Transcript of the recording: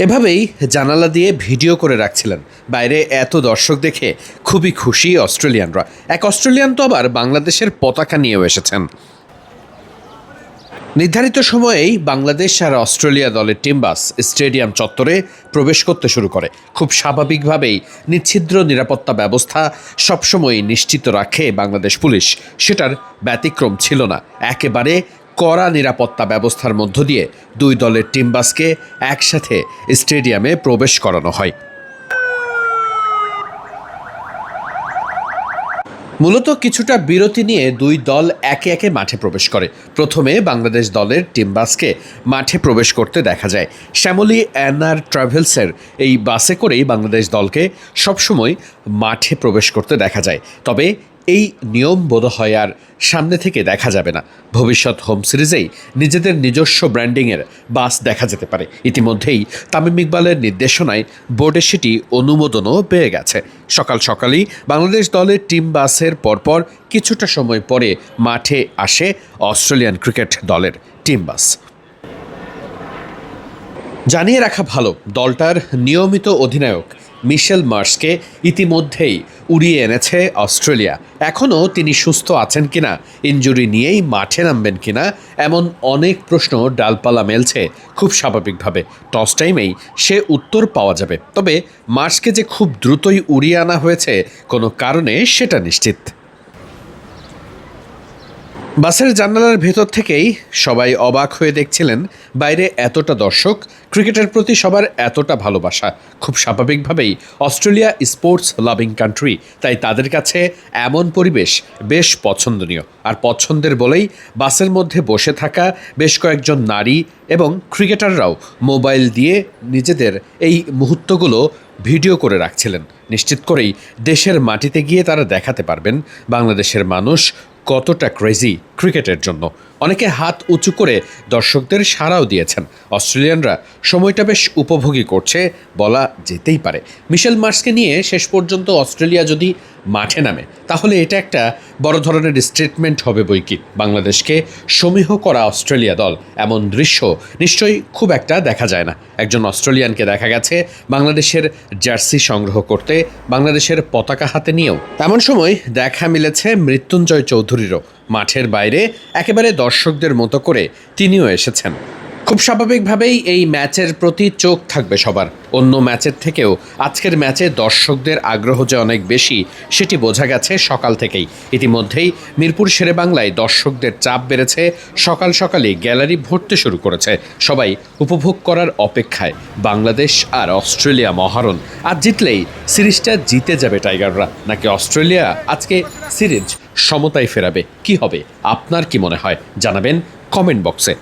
এভাবেই জানালা দিয়ে ভিডিও করে রাখছিলেন। বাইরে এত দর্শক দেখে খুবই খুশি অস্ট্রেলিয়ানরা। এক অস্ট্রেলিয়ান তো আবার বাংলাদেশের পতাকা নিয়েও এসেছেন। নির্ধারিত সময়েই বাংলাদেশ আর অস্ট্রেলিয়া দলের টিম বাস স্টেডিয়াম চত্বরে প্রবেশ করতে শুরু করে। খুব স্বাভাবিকভাবেই নিচ্ছিদ্র নিরাপত্তা ব্যবস্থা সবসময় নিশ্চিত রাখে বাংলাদেশ পুলিশ। সেটার ব্যতিক্রম ছিল না। একেবারে কড়া নিরাপত্তা ব্যবস্থার মধ্য দিয়ে দুই দলের টিম বাসকে একসাথে স্টেডিয়ামে প্রবেশ করানো হয়। মূলত কিছুটা বিরতি নিয়ে দুই দল একে একে মাঠে প্রবেশ করে। প্রথমে বাংলাদেশ দলের টিম বাসকে মাঠে প্রবেশ করতে দেখা যায়। শ্যামলী এনআর ট্রাভেলসের এই বাসে করেই বাংলাদেশ দলকে সবসময় মাঠে প্রবেশ করতে দেখা যায়। তবে এই নিয়ম বোধহয় আর সামনে থেকে দেখা যাবে না। ভবিষ্যৎ হোম সিরিজেই নিজেদের নিজস্ব ব্র্যান্ডিংয়ের বাস দেখা যেতে পারে। ইতিমধ্যেই তামিম ইকবালের নির্দেশনায় বোর্ডে সেটি অনুমোদনও পেয়ে গেছে। সকাল সকালই বাংলাদেশ দলের টিম বাসের পরপর কিছুটা সময় পরে মাঠে আসে অস্ট্রেলিয়ান ক্রিকেট দলের টিম বাস। জানিয়ে রাখা ভালো, দলটার নিয়মিত অধিনায়ক মিশেল মার্শকে ইতিমধ্যেই উড়িয়ে এনেছে অস্ট্রেলিয়া। এখনও তিনি সুস্থ আছেন কিনা, ইনজুরি নিয়েই মাঠে নামবেন কিনা, এমন অনেক প্রশ্ন ডালপালা মেলছে। খুব স্বাভাবিকভাবে টস টাইমেই সে উত্তর পাওয়া যাবে। তবে মার্শকে যে খুব দ্রুতই উড়িয়ে আনা হয়েছে কোনো কারণে, সেটা নিশ্চিত। বাসের জানালার ভেতর থেকেই সবাই অবাক হয়ে দেখছিলেন বাইরে এতটা দর্শক, ক্রিকেটের প্রতি সবার এতটা ভালোবাসা। খুব স্বাভাবিকভাবেই অস্ট্রেলিয়া স্পোর্টস লাভিং কান্ট্রি, তাই তাদের কাছে এমন পরিবেশ বেশ পছন্দনীয়। আর পছন্দের বলেই বাসের মধ্যে বসে থাকা বেশ কয়েকজন নারী এবং ক্রিকেটাররাও মোবাইল দিয়ে নিজেদের এই মুহূর্তগুলো ভিডিও করে রাখছিলেন। নিশ্চিত করেই দেশের মাটিতে গিয়ে তারা দেখাতে পারবেন বাংলাদেশের মানুষ কতটা ক্রেজি ক্রিকেটের জন্য। অনেকে হাত উঁচু করে দর্শকদের সাড়াও দিয়েছেন। অস্ট্রেলিয়ানরা সময়টা বেশ উপভোগী করছে বলা যেতেই পারে। মিশেল মার্শকে নিয়ে শেষ পর্যন্ত অস্ট্রেলিয়া যদি মাঠে নামে, তাহলে এটা একটা বড় ধরনের স্টেটমেন্ট হবে বইকি। বাংলাদেশকে সমীহ করা অস্ট্রেলিয়া দল, এমন দৃশ্য নিশ্চয়ই খুব একটা দেখা যায় না। একজন অস্ট্রেলিয়ানকে দেখা গেছে বাংলাদেশের জার্সি সংগ্রহ করতে, বাংলাদেশের পতাকা হাতে নিয়েও। এমন সময় দেখা মিলেছে মৃত্যুঞ্জয় চৌধুরীরও। মাঠের বাইরে একেবারে দর্শকদের মতো করে তিনিও এসেছেন। খুব স্বাভাবিকভাবেই এই ম্যাচের প্রতি চোখ থাকবে সবার। অন্য ম্যাচের থেকেও আজকের ম্যাচে দর্শকদের আগ্রহ যে অনেক বেশি, সেটি বোঝা গেছে সকাল থেকেই। ইতিমধ্যেই মিরপুর শেরেবাংলায় দর্শকদের চাপ বেড়েছে। সকাল সকালই গ্যালারি ভরতে শুরু করেছে। সবাই উপভোগ করার অপেক্ষায়। বাংলাদেশ আর অস্ট্রেলিয়া মহারণ। আজ জিতলেই সিরিজটা জিতে যাবে টাইগাররা, নাকি অস্ট্রেলিয়া আজকে সিরিজ সমতায় ফেরাবে? কি হবে, আপনার কি মনে হয় জানাবেন কমেন্ট বক্সে।